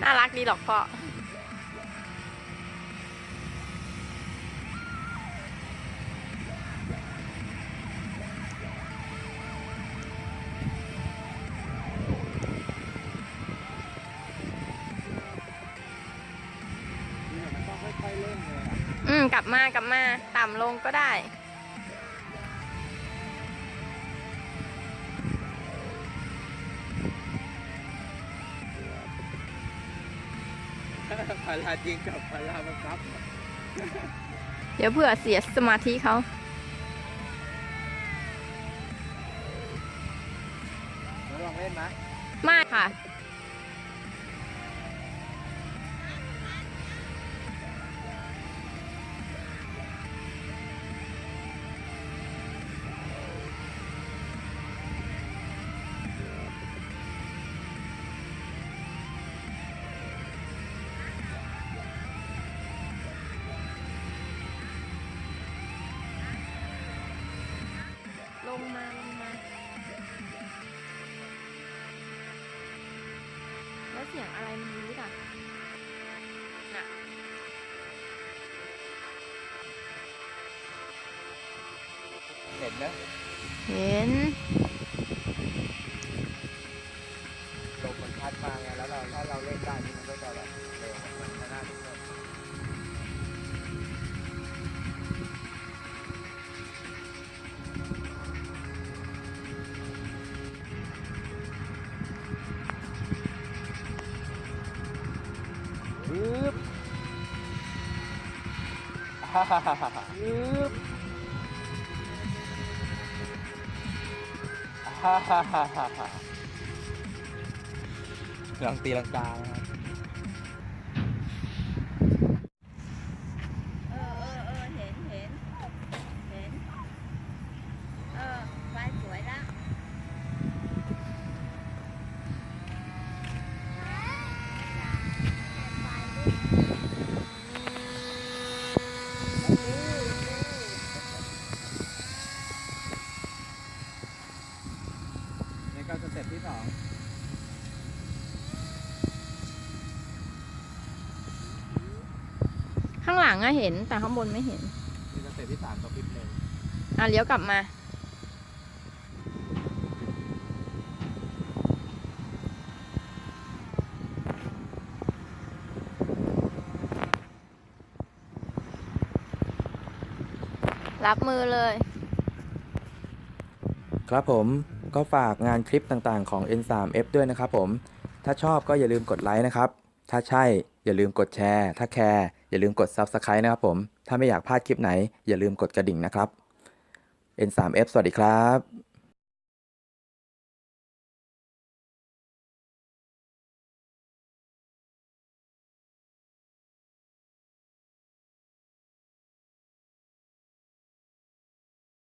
น่ารักดีหรอกพ่อกลับมาต่ำลงก็ได้พาราจริงกับพาราบังคับ เดี๋ยวเผื่อเสียสมาธิเขาลองเล่นไหม ไม่ค่ะลงมาแล้วเสียงอะไรมันรู้อ่ะน่ะเห็นนะ เห็นลมมันพัดมาไงแล้วถ้าเราเล่นได้นี่มันก็จะแบบเร็วมันจะน่าดูเลยปึ๊บปึ๊บลองตีลังกานะครับเห็นไฟสวยแล้วนี่ก็สเต็ปที่ 2ข้างหลังอะเห็นแต่ข้างบนไม่เห็นนี่สเต็ปที่ 3ก็พริบเลย เลี้ยวกลับมารับมือเลยครับผมก็ฝากงานคลิปต่างๆของ N3F ด้วยนะครับผมถ้าชอบก็อย่าลืมกดไลค์นะครับถ้าใช่อย่าลืมกดแชร์ถ้าแคร์อย่าลืมกด Subscribe นะครับผมถ้าไม่อยากพลาดคลิปไหนอย่าลืมกดกระดิ่งนะครับ N3F สวัสดีครับ